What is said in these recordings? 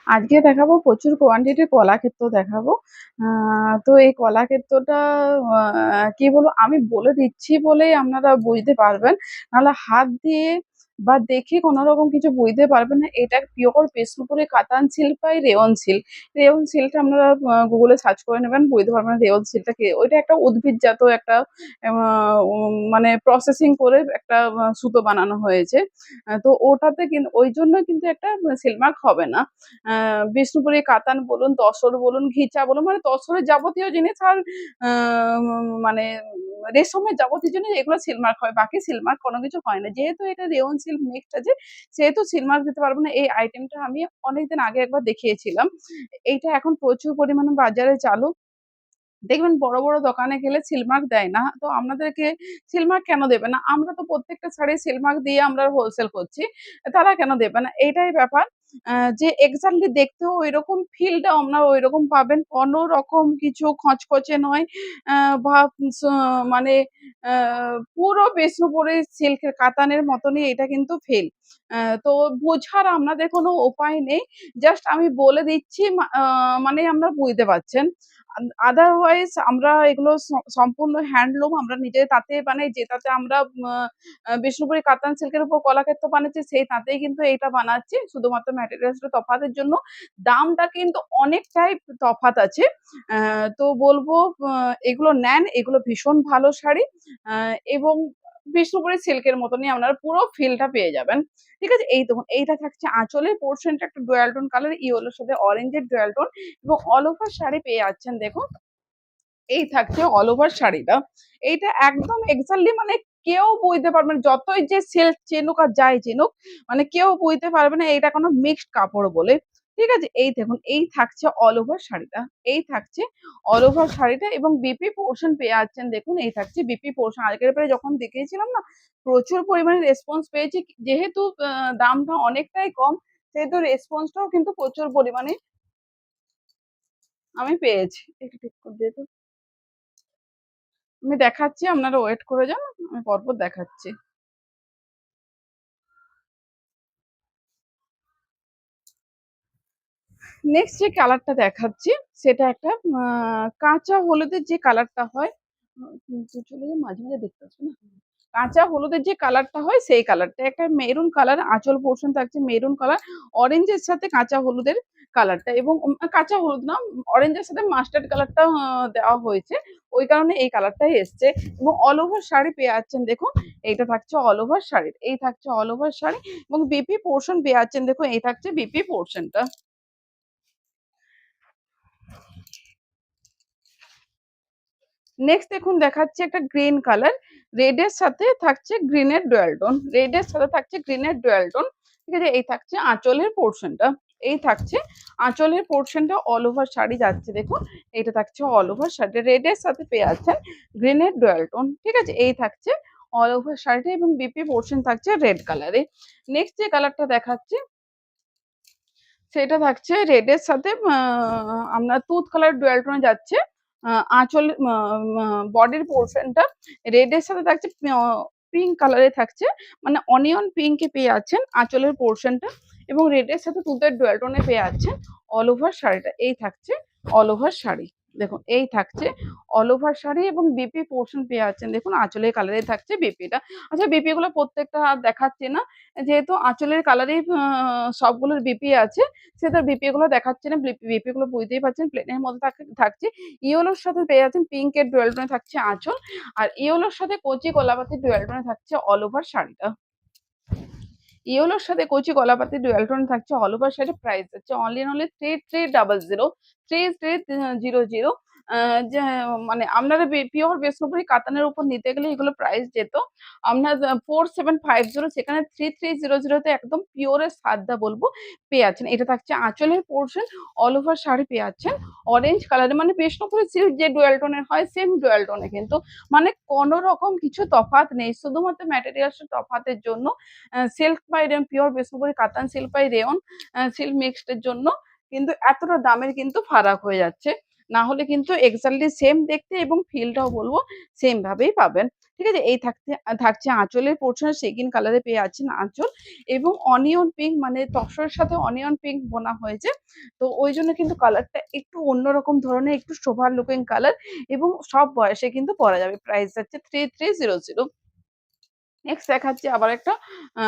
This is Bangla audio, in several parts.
আজকে দেখাবো প্রচুর কোয়ান্টিটির কলাক্ষেত্র দেখাবো। তো এই কলাক্ষেত্রটা কি বলবো, আমি বলে দিচ্ছি বলেই আপনারা বুঝতে পারবেন, নাহলে হাত দিয়ে বা দেখে কোনো রকম কিছু বুঝতে পারবেন না। এটা পিওর বিষ্ণুপুরের katan silk by rayon silk. Rayon সিল্কটা আপনারা গুগলে সার্চ করে নেবেন, বুঝতে পারবেন রেয়ন সিল্কটা কি। ওইটা একটা উদ্ভিদজাত একটা মানে প্রসেসিং করে একটা সুতো বানানো হয়েছে। তো ওটাতে কিন্তু ওই জন্য কিন্তু একটা সিল মার্ক হবে না। বিষ্ণুপুরি কাতান বলুন, তসর বলুন, ঘিচা বলুন, মানে তসরের যাবতীয় জিনিস আর মানে রেশমের যাবতীয় জিনিস এগুলো সিলমার্ক হয়, বাকি সিলমার্ক কোনো কিছু হয় না। যেহেতু এটা রেয়ন সিল্ক মিক্সড আছে, সেহেতু সিলমার্ক দিতে পারবো না। এই আইটেমটা আমি অনেকদিন আগে একবার দেখিয়েছিলাম। এইটা এখন প্রচুর পরিমাণে বাজারে চালু। দেখবেন বড়, বড় দোকানে গেলে সিলমার্ক দেয় না। তো আপনাদেরকে সিলমার্ক কেন দেবে না? আমরা তো প্রত্যেকটা শাড়ি সিলমার্ক দিয়ে আমরা হোলসেল করছি। তারা কেন দেবে না? এইটাই ব্যাপার। যে এক্সাক্টলি দেখতেও ঐরকম ফিলটাও আপনারা ঐরকম পাবেন। কোনো রকম কিছু খচখচে নয়। আ বা স মানে আ পুরো বিষ্ণুপুরি সিল্কের কাতানের মতনই এটা কিন্তু ফিল। তো বোঝার আপনাদের কোনো উপায় নেই। জাস্ট আমি বলে দিচ্ছি মানে আপনারা বুঝতে পারছেন। আদারওয়াইজ আমরা এগুলো সম্পূর্ণ হ্যান্ডলুম, আমরা নিজে তাঁতে বানাই, যে তাঁতে আমরা আ আ বিষ্ণুপুরি কাতান সিল্কের উপর কলাক্ষেত্র বানাচ্ছি, সেই তাঁতেই কিন্তু এইটা বানাচ্ছি। শুধুমাত্র ম্যাটেরিয়ালসটা তফাতের জন্য। দামটা কিন্তু অনেকটাই তফাৎ আছে। তো বলবো আ এগুলো নেন, এগুলো ভীষণ ভালো শাড়ি। আ এবং বিষ্ণুপুরি সিল্কের মতনই আপনারা পুরো ফিলটা পেয়ে যাবেন। ঠিক আছে? এই দেখুন, এইটা থাকছে আঁচলের পোরশনটা একটা ডুয়াল টোন কালার, ইয়েলোর সাথে অরেঞ্জের ডুয়াল টোন এবং অল ওভার শাড়ি পেয়ে যাচ্ছেন দেখুন। এই থাকছে অল ওভার শাড়িটা। এইটা একদম এক্সাক্টলি মানে কেউ বুঝতে পারবে না। যতই যে সিল্ক চিনুক আর যাই চিনুক, মানে কেউ বুঝতে পারবে না এটা কোনো মিক্সড কাপড় বলে। ঠিক আছে? এই দেখুন, এই থাকছে অল ওভার শাড়িটা। এই থাকছে অল ওভার শাড়িটা এবং বিপি পোরশন পেয়ে যাচ্ছেন দেখুন, এই থাকছে বিপি পোরশন। আগের বারে যখন দেখিয়েছিলাম না, প্রচুর পরিমাণে রেসপন্স পেয়েছি। যেহেতু দামটা অনেকটাই কম, সেহেতু রেসপন্সটাও কিন্তু প্রচুর পরিমাণে আমি পেয়েছি। একটু ঠিক করে দে তো। আমি দেখাচ্ছি, আপনারা ওয়েট করে যান। আমি পরপর দেখাচ্ছি। নেক্সট যে কালারটা দেখাচ্ছি, সেটা একটা আ কাঁচা হলুদের যে কালারটা হয়, তুই চলে যা, মাঝে, মাঝে দেখতে আসবে না? কাঁচা হলুদের যে কালারটা হয় সেই কালারটা। একটা মেরুন কালার, আঁচল পোরশন থাকছে মেরুন কালার, অরেঞ্জের সাথে কাঁচা হলুদের কালারটা এবং কাঁচা হলুদ না, অরেঞ্জের সাথে মাস্টার্ড কালারটা দেওয়া হয়েছে। ওই কারণে এই কালারটাই এসছে এবং অল ওভার শাড়ি পেয়ে যাচ্ছেন দেখুন, এইটা থাকছে অল ওভার শাড়ির। এই থাকছে অল ওভার শাড়ি এবং বিপি পোরশন পেয়ে যাচ্ছেন দেখুন, এই থাকছে বিপি পোরশনটা। নেক্সট দেখুন, দেখাচ্ছি একটা গ্রিন কালার। রেড এর সাথে থাকছে গ্রিনের ডুয়াল টোন। রেড এর সাথে থাকছে গ্রিনের ডুয়াল টোন। ঠিক আছে? এই থাকছে আঁচলের পোরশনটা। এই থাকছে আঁচলের পোরশনটা, অল ওভার শাড়ি যাচ্ছে দেখুন। এইটা থাকছে অল ওভার শাড়ি। রেড এর সাথে পেয়ে যাচ্ছেন গ্রিনের ডুয়াল টোন। ঠিক আছে? এই থাকছে অল ওভার শাড়িটা এবং বিপি পোরশন থাকছে রেড কালারে। নেক্সট যে কালারটা দেখাচ্ছি, সেটা থাকছে রেড এর সাথে আপনার তুঁত কালার ডুয়াল টোনে যাচ্ছে। আ আঁচল মা মা বডির পোরশনটা রেড এর সাথে থাকছে, পিঙ্ক কালারে থাকছে। মানে অনিয়ন পিঙ্ক এ পেয়ে যাচ্ছেন আঁচলের পোরশনটা এবং রেড এর সাথে তুঁতের ডুয়াল টোনে পেয়ে যাচ্ছেন অল ওভার শাড়িটা। এই থাকছে অল ওভার শাড়ি। দেখুন, এই থাকছে অল ওভার শাড়ি এবং বিপি পোরশন পেয়ে যাচ্ছেন দেখুন, আঁচলের কালারে থাকছে বিপিটা। আচ্ছা, বিপি গুলো প্রত্যেকটা আর দেখাচ্ছি না। যেহেতু আঁচলের কালারেই সবগুলোর বিপি আছে, সেটা বিপি গুলো দেখাচ্ছি না। বিপি গুলো বুঝতেই পারছেন, প্লেনের মধ্যে থাকছে। ইয়েলোর সাথে পেয়ে যাচ্ছেন পিঙ্কের ডুয়াল টোনে থাকছে আঁচল। আর ইয়েলোর সাথে কচি কলাপাতার ডুয়াল টোনে থাকছে অল ওভার শাড়িটা। ইয়েলোর সাথে কচি কলাপাতার ডুয়াল টোনে থাকছে অল ওভার শাড়ির। প্রাইস হচ্ছে অনলি অ্যান্ড অনলি 3300, 3300। আ যে মানে আপনারা পিওর বিষ্ণুপুরি কাতানের উপর নিতে গেলে এগুলো প্রাইস যেত আপনার 4750, সেখানে 3300 তে একদম পিওরের সাদটা বলব পেয়ে যাচ্ছেন। এটা থাকছে আঁচলের পোরশন, অল ওভার শাড়ি পেয়ে যাচ্ছেন অরেঞ্জ কালারের, মানে বিষ্ণুপুরি সিল্ক যে ডুয়াল টোনের হয় সেম ডুয়াল টোনে কিন্তু। মানে কোন রকম কিছু তফাৎ নেই। শুধুমাত্র ম্যাটেরিয়ালস এর তফাতের জন্য silk by rayon, pure Bishnupuri katan silk by rayon silk mixed এর জন্য কিন্তু এতটা দামের কিন্তু ফারাক হয়ে যাচ্ছে। না হলে কিন্তু এক্স্যাক্টলি সেম দেখতে এবং ফিলটাও বলবো সেম ভাবেই পাবেন। ঠিক আছে? এই থাকছে আঁচলের পোর্শনে সেকিন কালারে পেয়ে যাচ্ছেন আঁচল এবং অনিয়ন পিঙ্ক মানে তসরের সাথে অনিয়ন পিঙ্ক বোনা হয়েছে। তো ওইজন্য কিন্তু কালারটা একটু অন্যরকম ধরনের একটু সোভার লুকিং কালার এবং সব বয়সে কিন্তু পরা যাবে। প্রাইস যাচ্ছে 3300। নেক্সট দেখাচ্ছি আবার একটা আ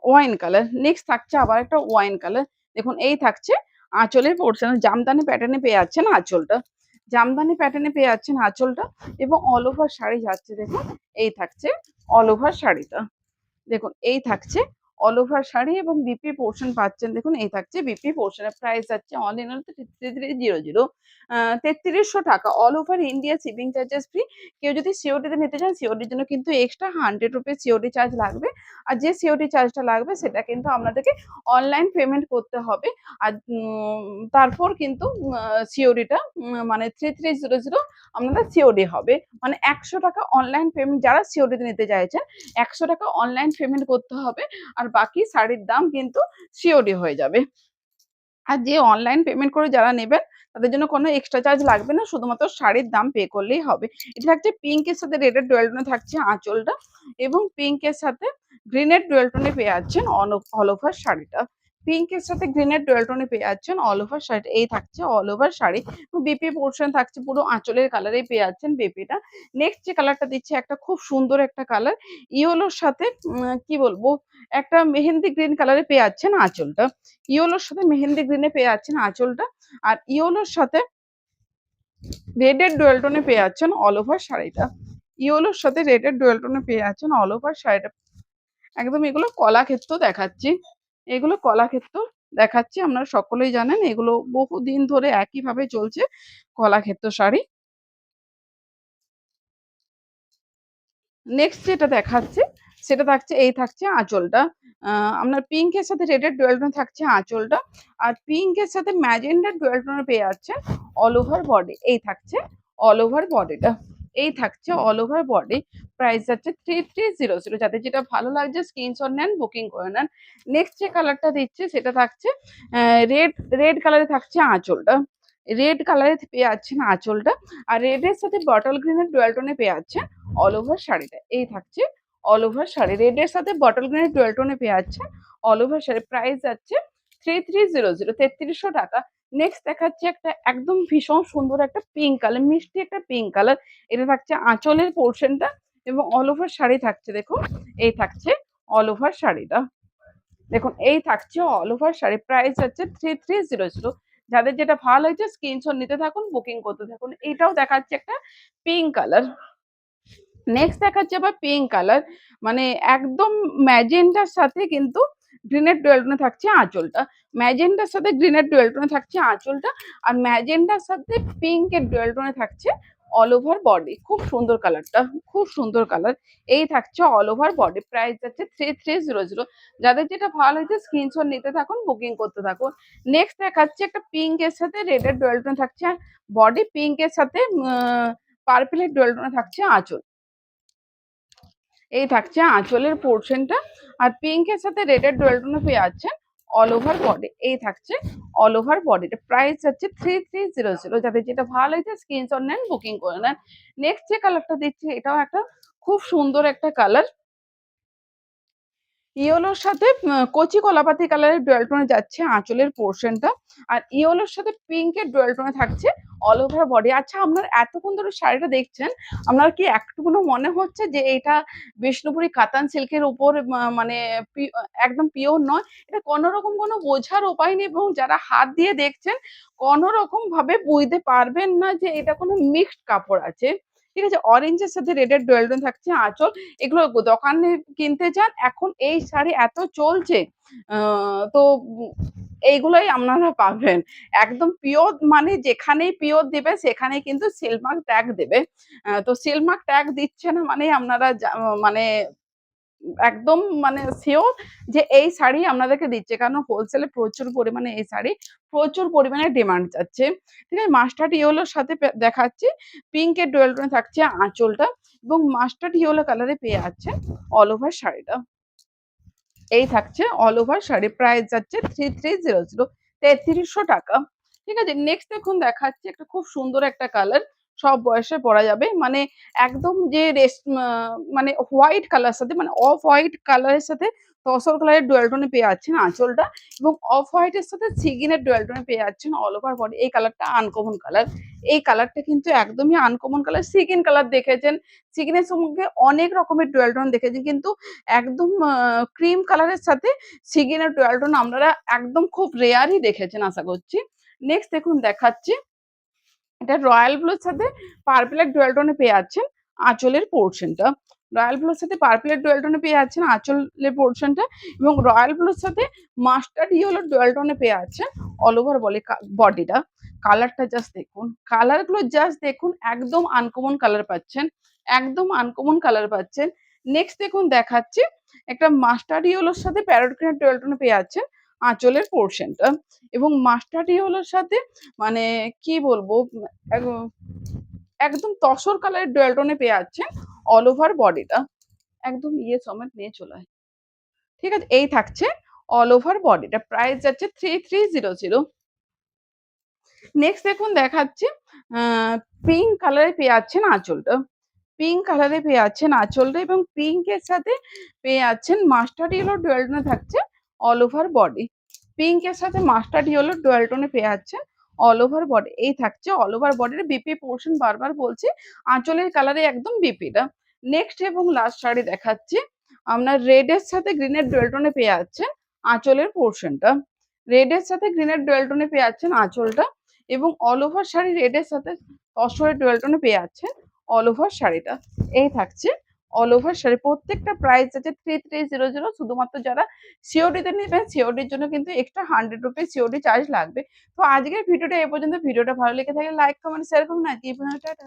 ওয়াইন কালার। নেক্সট থাকছে আবার একটা ওয়াইন কালার। দেখুন এই থাকছে আঁচলের পোর্শন জামদানি প্যাটার্নে পেয়ে যাচ্ছেন আঁচলটা। জামদানি প্যাটার্নে পেয়ে যাচ্ছেন আঁচলটা এবং অল ওভার শাড়ি যাচ্ছে দেখুন এই থাকছে অল ওভার শাড়িটা। দেখুন এই থাকছে অল ওভার শাড়ি এবং বিপি পোর্শন পাচ্ছেন দেখুন এই থাকছে বিপি পোর্শনের প্রাইস যাচ্ছে অল ইন অল 3300 3300 টাকা all over India shipping charges free. কেউ যদি সিওডি তে নিতে চান সিওডির জন্য কিন্তু এক্সট্রা 100 রুপিস সিওডি চার্জ লাগবে। আর যে সিওডি চার্জটা লাগবে সেটা কিন্তু আপনাদেরকে অনলাইন পেমেন্ট করতে হবে। আর তারপর কিন্তু সিওডিটা মানে 3300 আপনাদের সিওডি হবে। মানে 100 টাকা অনলাইন পেমেন্ট যারা সিওডি তে নিতে চাইছেন 100 টাকা অনলাইন পেমেন্ট করতে হবে। আর বাকি শাড়ির দাম কিন্তু সিওডি হয়ে যাবে। আর যে অনলাইন পেমেন্ট করে যারা নেবেন তাদের জন্য কোনো এক্সট্রা চার্জ লাগবে না। শুধুমাত্র শাড়ির দাম পে করলেই হবে। এটা থাকছে পিঙ্কের সাথে রেডের ডুয়াল টোনে থাকছে আঁচলটা এবং পিঙ্কের সাথে গ্রিনের ডুয়াল টোনে পেয়ে যাচ্ছেন অল ওভার শাড়িটা। পিঙ্কের সাথে গ্রিনের ডুয়াল টোনে পেয়ে যাচ্ছেন অল ওভার শাড়িটা। এই থাকছে all over sari. BP portion থাকছে পুরো আঁচলের কালারেই পেয়ে যাচ্ছেন বিপিটা। নেক্সট যে কালারটা দিচ্ছে একটা খুব সুন্দর একটা কালার। ইয়েলোর সাথে কি বলবো একটা মেহেন্দি গ্রিন কালারে পেয়ে যাচ্ছেন আঁচলটা। ইয়েলোর সাথে মেহেন্দি গ্রিনে পেয়ে যাচ্ছেন আঁচলটা। আর ইয়েলোর সাথে রেডের ডুয়াল টোনে পেয়ে যাচ্ছেন অল ওভার শাড়িটা। ইয়েলোর সাথে রেডের ডুয়াল টোনে পেয়ে যাচ্ছেন অল ওভার শাড়িটা। একদম এগুলো কলাক্ষেত্র দেখাচ্ছি। এগুলো কলাক্ষেত্র দেখাচ্ছি। আপনারা সকলেই জানেন এগুলো বহুদিন ধরে একইভাবে চলছে কলাক্ষেত্র শাড়ি। নেক্সট যেটা দেখাচ্ছি সেটা থাকছে এই থাকছে আঁচলটা। আপনার পিঙ্কের সাথে রেডের ডুয়াল টোন থাকছে আঁচলটা। আর পিঙ্কের সাথে ম্যাজেন্ডার ডুয়াল টোনে পেয়ে যাচ্ছেন অল ওভার বডি। এই থাকছে অল ওভার বডিটা। এই থাকছে অল ওভার বডি। প্রাইস যাচ্ছে 3300। যাদের যেটা ভালো লাগছে স্ক্রিনশট নেন বুকিং করে নেন। নেক্সট যে কালারটা দিচ্ছি সেটা থাকছে রেড রেড কালারে থাকছে আঁচলটা। রেড কালারে পেয়ে যাচ্ছেন আঁচলটা। আর রেডের সাথে বটল গ্রিনের ডুয়াল টোনে পেয়ে যাচ্ছেন অল ওভার শাড়িটা। এই থাকছে অল ওভার শাড়ি। রেডের সাথে বটল গ্রিনের ডুয়াল টোনে পেয়ে যাচ্ছেন অল ওভার শাড়ি। প্রাইস যাচ্ছে 3300 3300 টাকা। নেক্সট দেখাচ্ছি একটা একদম ভীষণ সুন্দর একটা পিঙ্ক কালার মিষ্টি একটা পিঙ্ক কালার। এটা থাকছে আঁচলের পোর্শনটা এবং অল ওভার শাড়ি থাকছে দেখুন এই থাকছে অল ওভার শাড়িটা। দেখুন এই থাকছে অল ওভার শাড়ি। প্রাইস হচ্ছে 3300। যাদের যেটা ভালো হয়েছে স্ক্রিনশট নিতে থাকুন বুকিং করতে থাকুন। এটাও দেখাচ্ছে একটা পিঙ্ক কালার। নেক্সট দেখাচ্ছে আবার পিঙ্ক কালার মানে একদম ম্যাজেন্টার সাথে কিন্তু গ্রিনের ডুয়াল টোনে থাকছে আঁচলটা। ম্যাজেন্টার সাথে গ্রিনের ডুয়াল টোনে থাকছে আঁচলটা। আর ম্যাজেন্টার সাথে পিঙ্কের ডুয়াল টোনে থাকছে অল ওভার বডি। খুব সুন্দর কালারটা খুব সুন্দর কালার। এই থাকছে অল ওভার বডি। প্রাইস যাচ্ছে 3300। যাদের যেটা ভালো হয়েছে স্ক্রিনশট নিতে থাকুন বুকিং করতে থাকুন। নেক্সট দেখাচ্ছে একটা পিঙ্কের সাথে রেডের ডুয়াল টোনে থাকছে বডি। পিঙ্কের সাথে পার্পেলের ডুয়াল টোনে থাকছে আঁচল। এই থাকছে আঁচলের পোর্শনটা। আর পিঙ্কের সাথে রেডের ডুয়াল টোনে পেয়ে যাচ্ছেন অল ওভার বডি। এই থাকছে অল ওভার বডিটা। প্রাইস হচ্ছে 3300। যাদের যেটা ভালো হয়েছে স্ক্রিনশট নেন বুকিং করে নেন। নেক্সট যে কালারটা দিচ্ছি এটাও একটা খুব সুন্দর একটা কালার। ইয়েলোর সাথে কচি কলাপাতি কালারের ডুয়াল টোনে যাচ্ছে আঁচলের পোর্শনটা। আর ইয়েলোর সাথে পিঙ্কের ডুয়াল টোনে থাকছে অল ওভার বডি। আচ্ছা আপনারা এতক্ষণ ধরে শাড়িটা দেখছেন আপনার কি একটুকুনো মনে হচ্ছে যে এটা বিষ্ণুপুরি কাতান সিল্কের উপর মানে একদম পিওর নয়? এটা কোনো রকম কোনো বোঝার উপায় নেই এবং যারা হাত দিয়ে দেখছেন কোনো রকম ভাবে বুঝতে পারবেন না যে এটা কোনো মিক্সড কাপড় আছে। ঠিক আছে? অরেঞ্জের সাথে রেডের ডুয়াল টোন থাকছে আঁচল। এগুলো দোকানে কিনতে যান এখন এই শাড়ি এত চলছে তো এইগুলোই আপনারা পাবেন। একদম পিওর মানে যেখানেই পিওর দেবে সেখানেই কিন্তু সিল মার্ক ট্যাগ দেবে। তো সিল মার্ক ট্যাগ দিচ্ছে না মানে আপনারা মানে একদম মানে সিওর যে এই শাড়ি আপনাদেরকে দিচ্ছে। কারণ হোলসেলে প্রচুর পরিমাণে এই শাড়ি প্রচুর পরিমাণে ডিমান্ড যাচ্ছে। ঠিক আছে? মাস্টার্ড ইয়েলোর সাথে দেখাচ্ছি পিঙ্কের ডুয়াল টোনে থাকছে আঁচলটা এবং মাস্টার্ড ইয়েলো কালারে পেয়ে যাচ্ছেন অল ওভার শাড়িটা। এই থাকছে অল ওভার শাড়ি। প্রাইস যাচ্ছে 3300 3300 টাকা। ঠিক আছে? নেক্সট দেখুন দেখাচ্ছি একটা খুব সুন্দর একটা কালার। সব বয়সে পরা যাবে। মানে একদম যে মানে হোয়াইট কালার সাথে মানে অফ হোয়াইট কালারের সাথে তসর কালারের ডুয়াল টোনে পেয়ে যাচ্ছেন আঁচলটা এবং অফ হোয়াইট এর সাথে সিগিনের ডুয়াল টোনে পেয়ে যাচ্ছেন অল ওভার বডি। এই কালারটা আনকমন কালার। এই কালারটা কিন্তু একদমই আনকমন কালার। সিগিন কালার দেখেছেন। সিগিনের সঙ্গে অনেক রকমের ডুয়াল টোন দেখেছেন। কিন্তু একদম ক্রিম কালারের সাথে সিগিনের ডুয়াল টোন আপনারা একদম খুব রেয়ারই দেখেছেন আশা করছি। নেক্সট দেখুন দেখাচ্ছি এটা রয়্যাল ব্লুর সাথে পার্পলের ডুয়াল টোনে পেয়ে যাচ্ছেন আঁচলের পোর্শনটা। রয়্যাল ব্লুর সাথে পার্পলের ডুয়াল টোনে পেয়ে যাচ্ছেন আঁচলের পোর্শনটা এবং রয়্যাল ব্লুর সাথে মাস্টার্ড ইয়েলোর ডুয়াল টোনে পেয়ে যাচ্ছেন অল ওভার বডিটা। কালারটা জাস্ট দেখুন, কালারগুলো জাস্ট দেখুন, একদম আনকমন কালার পাচ্ছেন, একদম আনকমন কালার পাচ্ছেন। নেক্সট দেখুন দেখাচ্ছি একটা মাস্টার্ড ইয়েলোর সাথে প্যারট গ্রিনের ডুয়াল টোনে পেয়ে যাচ্ছেন আঁচলের পোর্শনটা এবং মাস্টার্ড ইয়েলোর সাথে মানে কি বলবো একদম তসর কালারের ডুয়াল টোনে পেয়ে যাচ্ছেন অল ওভার বডিটা। একদম ইয়ে সমেত নিয়ে চলে আয়। ঠিক আছে? এই থাকছে অল ওভার বডিটা। প্রাইস যাচ্ছে 3300। নেক্সট দেখুন দেখাচ্ছি আ পিঙ্ক কালারে পেয়ে যাচ্ছেন আঁচলটা। পিঙ্ক কালারে পেয়ে যাচ্ছেন আঁচলটা এবং পিঙ্ক এর সাথে পেয়ে যাচ্ছেন মাস্টার্ড ইয়েলো ডুয়াল টোনে থাকছে অল ওভার বডি। পিঙ্ক এর সাথে মাস্টার্ড ইয়েলো ডুয়াল টোনে পেয়ে যাচ্ছেন অল ওভার বডি। এই থাকছে অল ওভার বডির বিপি পোর্শন বারবার বলছি আঁচলের কালারে একদম বিপিটা। নেক্সট এবং লাস্ট শাড়ি দেখাচ্ছি আপনার রেড এর সাথে গ্রিনের ডুয়াল টোনে পেয়ে যাচ্ছেন আঁচলের পোর্শনটা। রেড এর সাথে গ্রিনের ডুয়াল টোনে পেয়ে যাচ্ছেন আঁচলটা এবং অল ওভার শাড়ি রেড এর সাথে তসরের ডুয়াল টোনে পেয়ে যাচ্ছেন অল ওভার শাড়িটা। এই থাকছে অল ওভার শাড়ি। প্রত্যেকটা প্রাইস আছে 3300। শুধুমাত্র যারা সিওডি তে নেবেন সিওডির জন্য কিন্তু এক্সট্রা 100 রুপিস সিওডি চার্জ লাগবে। তো আজকের ভিডিওটা এ পর্যন্ত। ভিডিওটা ভালো লেগে থাকলে লাইক, কমেন্ট, শেয়ার করুন। আজকে এই পর্যন্ত। টাটা।